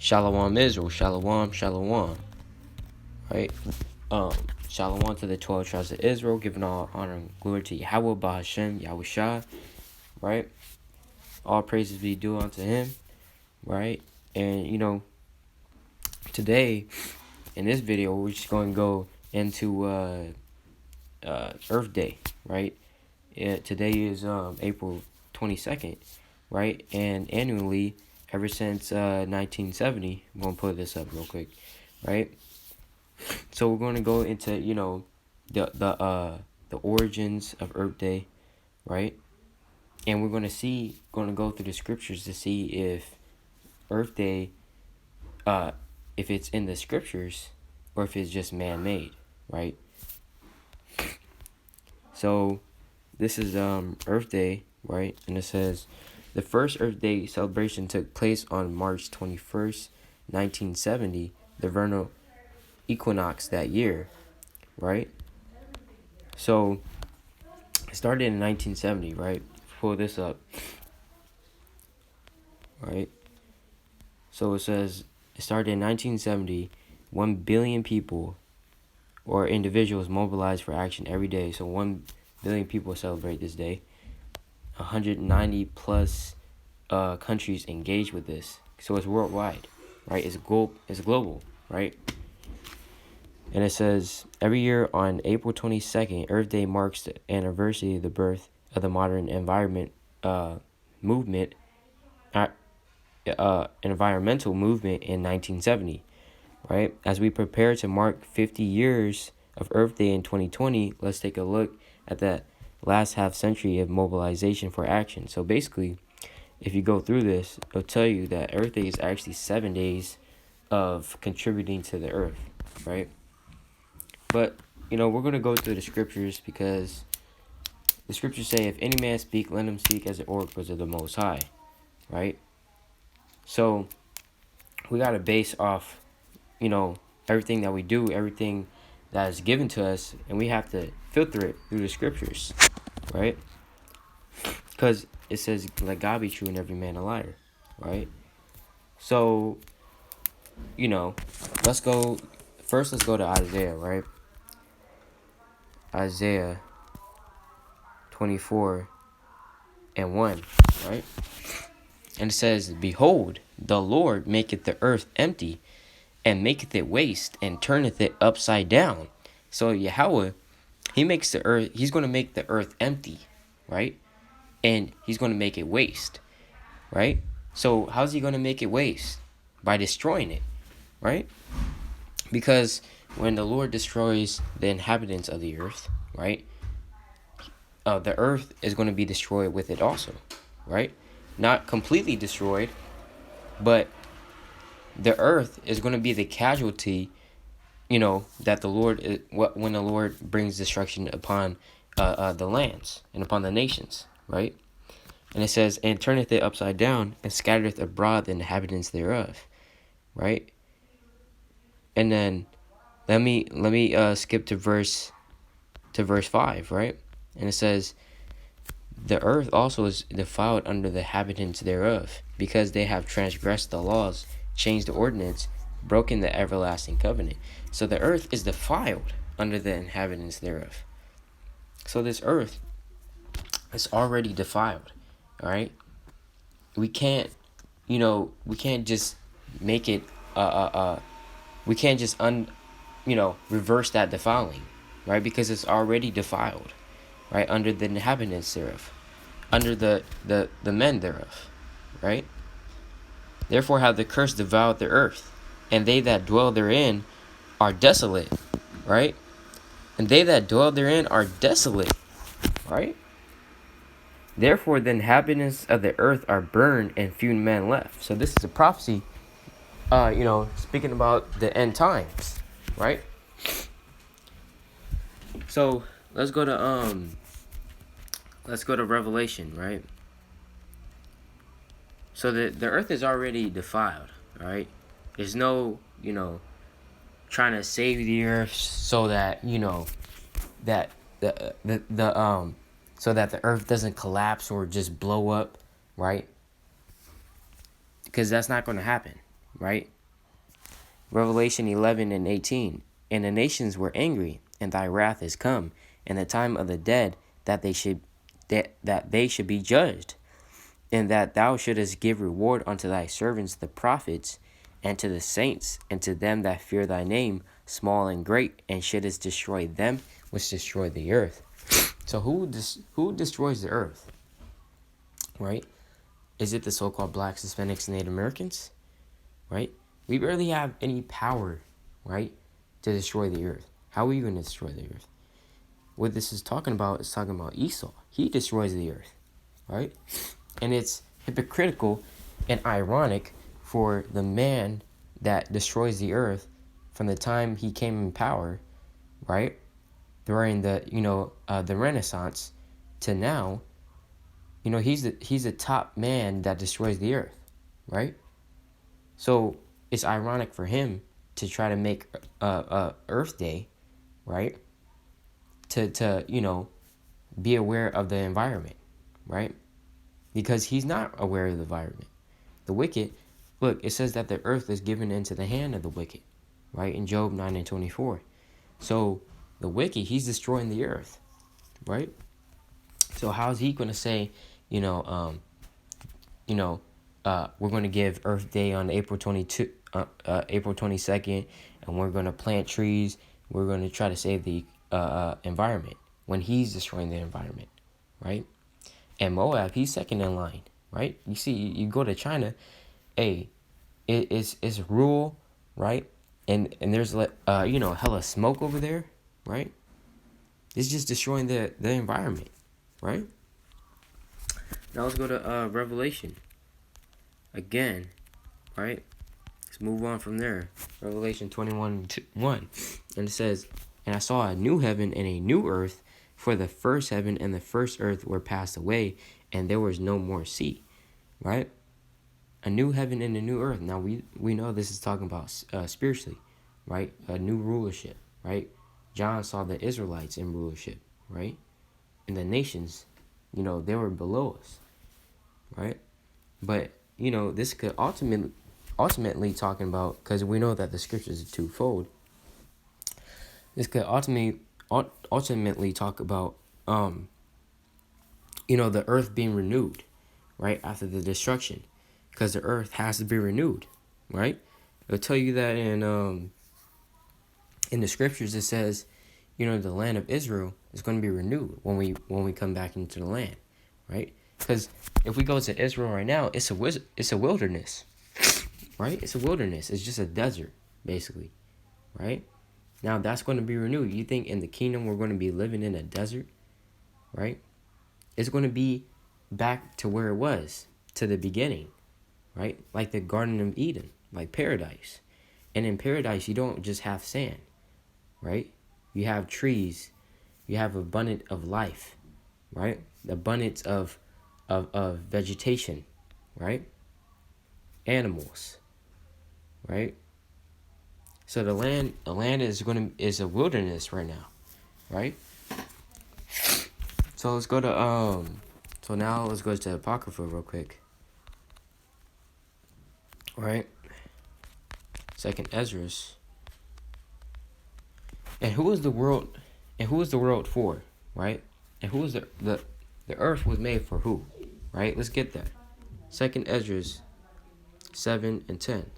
Shalom Israel, Shalom, Shalom, right? Shalom to the 12 tribes of Israel, giving all honor and glory to Yahweh, Bahashem, Yahushua, right? All praises be due unto him, right? And, today, in this video, we're just going to go into Earth Day, right? Today is April 22nd, right? And annually, ever since 1970, I'm going to put this up real quick, right? So we're going to go into, the origins of Earth Day, right? And we're going to go through the scriptures to see if Earth Day, if it's in the scriptures or if it's just man-made, right? So this is Earth Day, right? And it says the first Earth Day celebration took place on March 21st, 1970, the vernal equinox that year, right? So it started in 1970, right? Pull this up, right? So it says it started in 1970. 1 billion people or individuals mobilized for action every day. So 1 billion people celebrate this day. 190 plus countries engage with this. So it's worldwide, right? It's global, right? And it says, every year on April 22nd, Earth Day marks the anniversary of the birth of the modern environmental movement in 1970, right? As we prepare to mark 50 years of Earth Day in 2020, let's take a look at that last half century of mobilization for action. So basically, if you go through this, it'll tell you that Earth Day is actually 7 days of contributing to the earth, right? But, we're going to go through the scriptures because the scriptures say, if any man speak, let him speak as the oracles of the Most High, right? So we got to base off, everything that we do, everything that is given to us, and we have to filter it through the scriptures, right? Because it says, let God be true and every man a liar, right? So, let's go to Isaiah, right? Isaiah 24 and 1, right? And it says, behold, the Lord maketh the earth empty, and maketh it waste, and turneth it upside down. So Yahweh, he's going to make the earth empty, right? And he's going to make it waste, right? So how's he going to make it waste? By destroying it, right? Because when the Lord destroys the inhabitants of the earth, right, the earth is going to be destroyed with it also, right? Not completely destroyed, but the earth is going to be the casualty, that the Lord, when the Lord brings destruction upon the lands and upon the nations, right? And it says, and turneth it upside down, and scattereth abroad the inhabitants thereof, right? And then let me skip to verse 5, right? And it says, the earth also is defiled under the inhabitants thereof, because they have transgressed the laws, changed the ordinance, broken the everlasting covenant. So the earth is defiled under the inhabitants thereof. So this earth is already defiled, all right? We can't just make it we can't just reverse that defiling, right? Because it's already defiled, right? Under the inhabitants thereof, under the men thereof, right? Therefore have the curse devoured the earth, and they that dwell therein are desolate, right? And they that dwell therein are desolate, right? Therefore the inhabitants of the earth are burned, and few men left. So this is a prophecy, speaking about the end times, right? So let's go to Revelation, right? So the earth is already defiled, right? There's no, trying to save the earth so that, that so that the earth doesn't collapse or just blow up, right? Because that's not going to happen, right? Revelation 11 and 18. And the nations were angry, and thy wrath is come, and the time of the dead that they should be judged, and that thou shouldest give reward unto thy servants the prophets, and to the saints, and to them that fear thy name, small and great, and shouldest destroy them which destroy the earth. So who destroys the earth? Right? Is it the so-called blacks, Hispanics, and Native Americans? Right? We barely have any power, right, to destroy the earth. How are you going to destroy the earth? What this is talking about Esau. He destroys the earth, right? And it's hypocritical and ironic for the man that destroys the earth from the time he came in power, right, during the the Renaissance, to now. He's the top man that destroys the earth, right? So it's ironic for him to try to make Earth Day, right? To be aware of the environment, right? Because he's not aware of the environment. The wicked, look, it says that the earth is given into the hand of the wicked, right? In Job 9 and 24. So the wicked, he's destroying the earth, right? So how's he going to say, we're going to give Earth Day on April 22nd, and we're going to plant trees. We're going to try to save the environment when he's destroying the environment, right? And Moab, he's second in line, right? You see, you go to China, it's rural, right? And there's hella smoke over there, right? It's just destroying the environment, right? Now let's go to Revelation again, right? Let's move on from there. Revelation 21:1, and it says, "And I saw a new heaven and a new earth, for the first heaven and the first earth were passed away, and there was no more sea." Right? A new heaven and a new earth. Now we know this is talking about spiritually, right? A new rulership, right? John saw the Israelites in rulership, right? And the nations, they were below us, right? But this could ultimately talking about, because we know that the scriptures are twofold. This could ultimately talk about the earth being renewed, right, after the destruction, because the earth has to be renewed, right? It'll tell you that in the scriptures. It says, the land of Israel is going to be renewed when we come back into the land, right? Because if we go to Israel right now, it's a wilderness, right? It's a wilderness. It's just a desert, basically, right? Now that's going to be renewed. You think in the kingdom we're going to be living in a desert, right? It's going to be back to where it was, to the beginning, right? Like the Garden of Eden, like paradise. And in paradise, you don't just have sand, right? You have trees. You have abundance of life, right? The abundance of vegetation, right? Animals, right? So the land is a wilderness right now, right? So let's go to now let's go to Apocrypha real quick. All right. Second Ezra's. And who is the world? And who is the world for? Right? And who is the earth was made for who? Right? Let's get that. Second Ezra's 7 and 10.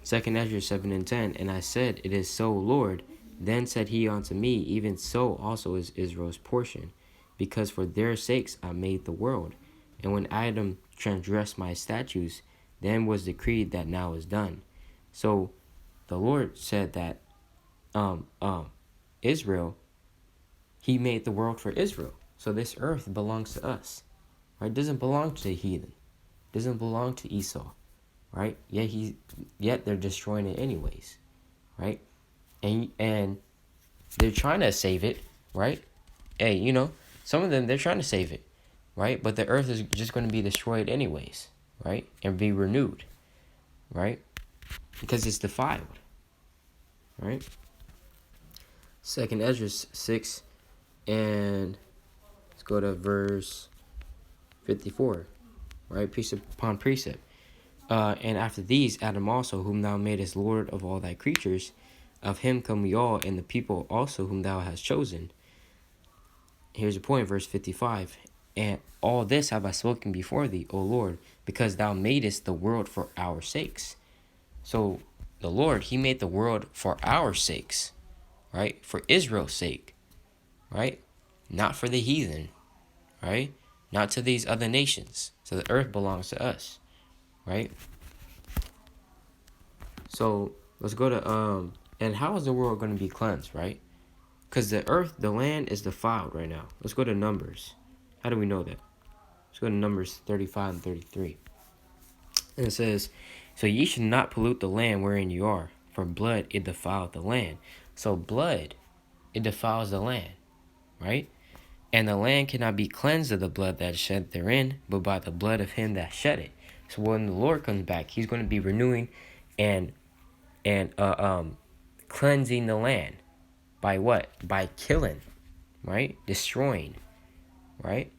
Second Ezra 7 and 10. And I said, "It is so, Lord." Then said he unto me, "Even so also is Israel's portion, because for their sakes I made the world. And when Adam transgressed my statutes, then was decreed that now is done." So the Lord said that Israel, he made the world for Israel. So this earth belongs to us, right? It doesn't belong to the heathen. It doesn't belong to Esau, right? Yet they're destroying it anyways, right? And they're trying to save it, right? Hey, some of them, they're trying to save it, right? But the earth is just going to be destroyed anyways, right? And be renewed, right? Because it's defiled, right? Second Ezra 6, and let's go to verse 54. right? Precept upon precept. And after these, Adam also, whom thou madest Lord of all thy creatures, of him come we all, and the people also whom thou hast chosen. Here's the point, verse 55. And all this have I spoken before thee, O Lord, because thou madest the world for our sakes. So the Lord, he made the world for our sakes, right? For Israel's sake, right? Not for the heathen, right? Not to these other nations. So the earth belongs to us, right? So let's go to and how is the world going to be cleansed, right? Because the earth, the land is defiled right now. Let's go to Numbers. How do we know that? Let's go to Numbers 35 and 33. And it says, so ye should not pollute the land wherein you are, for blood it defileth the land. So blood, it defiles the land, right? And the land cannot be cleansed of the blood that is shed therein, but by the blood of him that shed it. So when the Lord comes back, he's going to be renewing and cleansing the land. By what? By killing, right? Destroying, right?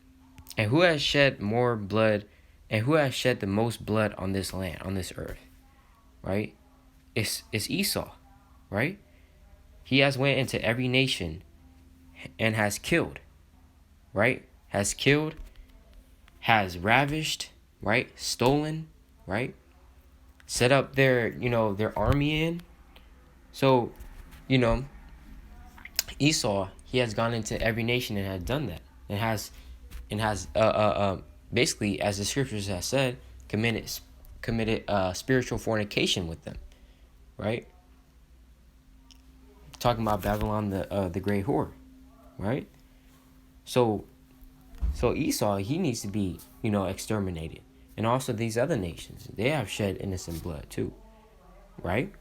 And who has shed more blood, and who has shed the most blood on this land, on this earth, right? It's Esau, right? He has went into every nation and has killed, right? Has killed, has ravished, right? Stolen, right? Set up their, their army in. So, Esau, he has gone into every nation and has done that, and has basically, as the scriptures have said, committed spiritual fornication with them, right? Talking about Babylon, the great whore, right? So Esau, he needs to be, exterminated, and also these other nations, they have shed innocent blood too, right?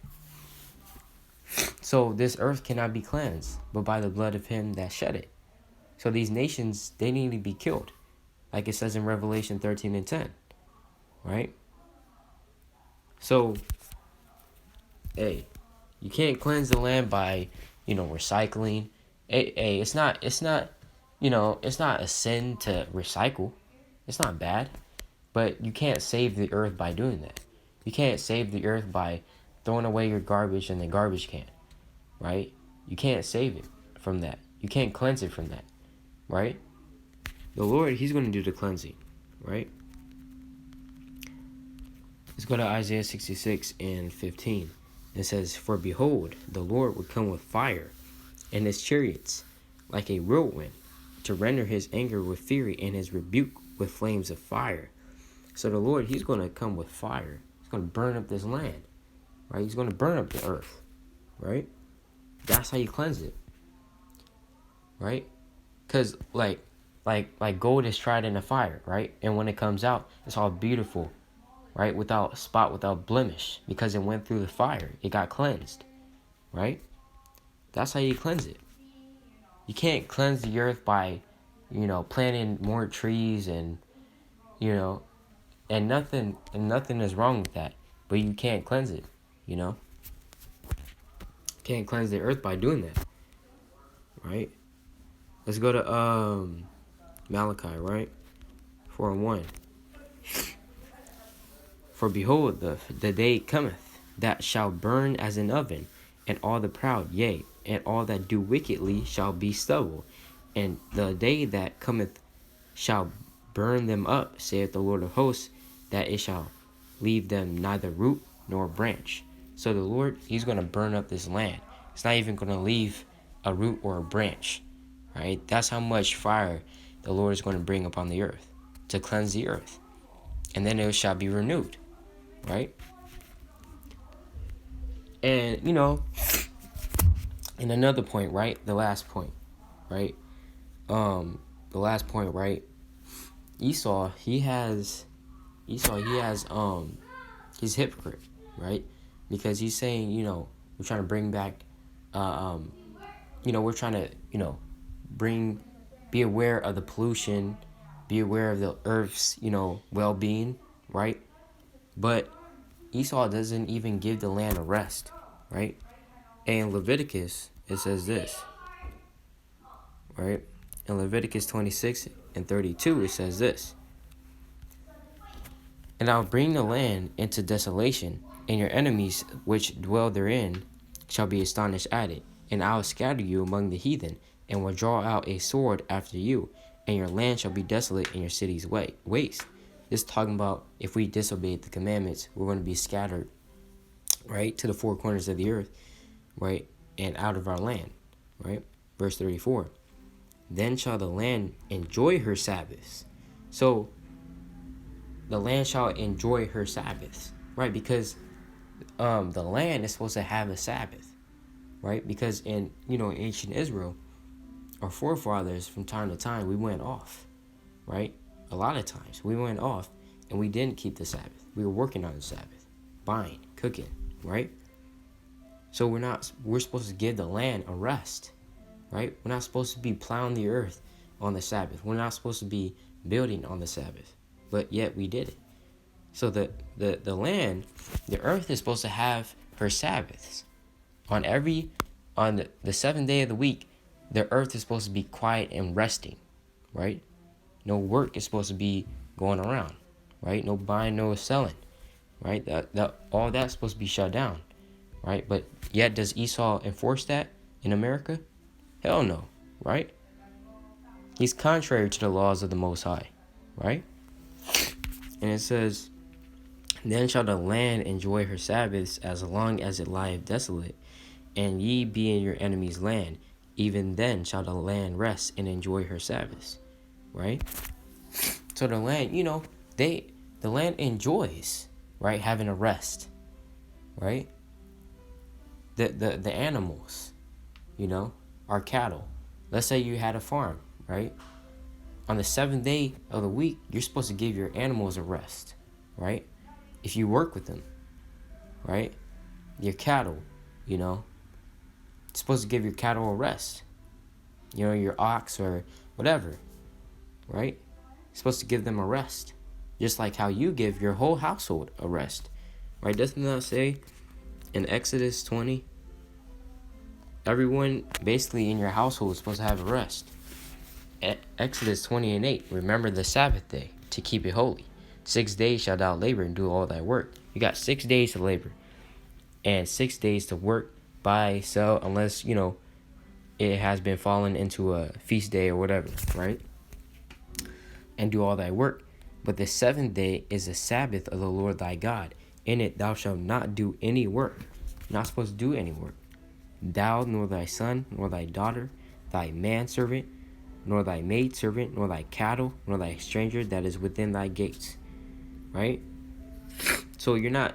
So this earth cannot be cleansed, but by the blood of him that shed it. So these nations, they need to be killed, like it says in Revelation 13 and 10, right? So, hey, you can't cleanse the land by, recycling. Hey, it's not, it's not a sin to recycle. It's not bad, but you can't save the earth by doing that. You can't save the earth by throwing away your garbage in the garbage can, right? You can't save it from that. You can't cleanse it from that, right? The Lord, he's going to do the cleansing, right? Let's go to Isaiah 66 and 15. It says, for behold, the Lord will come with fire, and his chariots like a whirlwind, to render his anger with fury and his rebuke with flames of fire. So the Lord, he's going to come with fire. He's going to burn up this land, right? He's going to burn up the earth, right? That's how you cleanse it, right? Because like gold is tried in the fire, right? And when it comes out, it's all beautiful, right? Without spot, without blemish, because it went through the fire. It got cleansed, right? That's how you cleanse it. You can't cleanse the earth by, planting more trees and, and nothing is wrong with that. But you can't cleanse it, Can't cleanse the earth by doing that, right? Let's go to Malachi, right? 4 and 1. For behold, the day cometh that shall burn as an oven, and all the proud, yea, and all that do wickedly shall be stubble. And the day that cometh shall burn them up, saith the Lord of hosts, that it shall leave them neither root nor branch. So the Lord, he's going to burn up this land. It's not even going to leave a root or a branch, right? That's how much fire the Lord is going to bring upon the earth to cleanse the earth. And then it shall be renewed, right? And, and another point, right? The last point, right? Esau, he's hypocrite, right? Because he's saying, we're trying to bring back, we're trying to, be aware of the pollution, be aware of the earth's, well-being, right? But Esau doesn't even give the land a rest, right? And in Leviticus, it says this, right? In Leviticus 26 and 32, it says this. And I'll bring the land into desolation, and your enemies which dwell therein shall be astonished at it. And I'll scatter you among the heathen, and will draw out a sword after you, and your land shall be desolate, and your cities waste. This is talking about if we disobey the commandments, we're going to be scattered, right, to the four corners of the earth, right, and out of our land, right? Verse 34. Then shall the land enjoy her Sabbaths. So the land shall enjoy her Sabbaths, right? Because the land is supposed to have a Sabbath, right? Because in ancient Israel, our forefathers from time to time we went off, right? A lot of times we went off and we didn't keep the Sabbath. We were working on the Sabbath, buying, cooking, right? So we're supposed to give the land a rest, right? We're not supposed to be plowing the earth on the Sabbath. We're not supposed to be building on the Sabbath, but yet we did it. So the land, the earth is supposed to have her Sabbaths. On the seventh day of the week, the earth is supposed to be quiet and resting, right? No work is supposed to be going around, right? No buying, no selling, right? That all that's supposed to be shut down, right? But yet does Esau enforce that in America? Hell no, right? He's contrary to the laws of the Most High, right? And it says, then shall the land enjoy her Sabbaths as long as it lieth desolate, and ye be in your enemy's land. Even then shall the land rest and enjoy her Sabbaths, right? So the land, the land enjoys, right, having a rest, right? The animals, our cattle. Let's say you had a farm, right? On the seventh day of the week, you're supposed to give your animals a rest, right? If you work with them, right? Your cattle, you're supposed to give your cattle a rest. Your ox or whatever, right? You're supposed to give them a rest. Just like how you give your whole household a rest, right? Doesn't that say in Exodus 20? Everyone basically in your household is supposed to have a rest. Exodus 20:8, remember the Sabbath day to keep it holy. 6 days shalt thou labor and do all thy work. You got 6 days to labor and 6 days to work, buy, sell, unless, it has been fallen into a feast day or whatever, right? And do all thy work. But the seventh day is the Sabbath of the Lord thy God. In it thou shalt not do any work. You're not supposed to do any work. Thou, nor thy son, nor thy daughter, thy manservant, nor thy maidservant, nor thy cattle, nor thy stranger that is within thy gates. Right? So you're not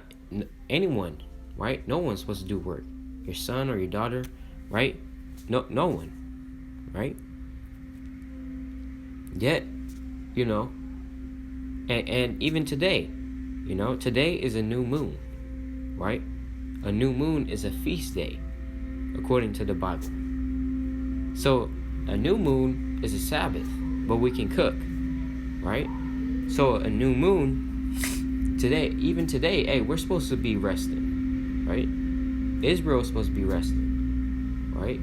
anyone, right? No one's supposed to do work. Your son or your daughter, right? No one, right? Yet, and even today, today is a new moon, right? A new moon is a feast day, according to the Bible. So a new moon is a Sabbath, but we can cook, right? So a new moon today, even today, hey, we're supposed to be resting, right? Israel is supposed to be resting, right?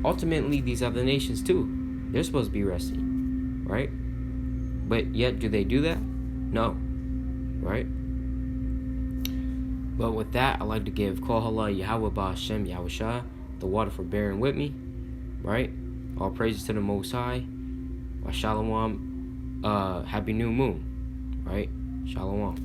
Ultimately, these other nations too, they're supposed to be resting, right? But yet, do they do that? No, right? But with that, I'd like to give Kohala Yahweh Ba'Shem Yahushua, the water for bearing with me, right? All praises to the Most High. Shalom, happy new moon, right? Shalom.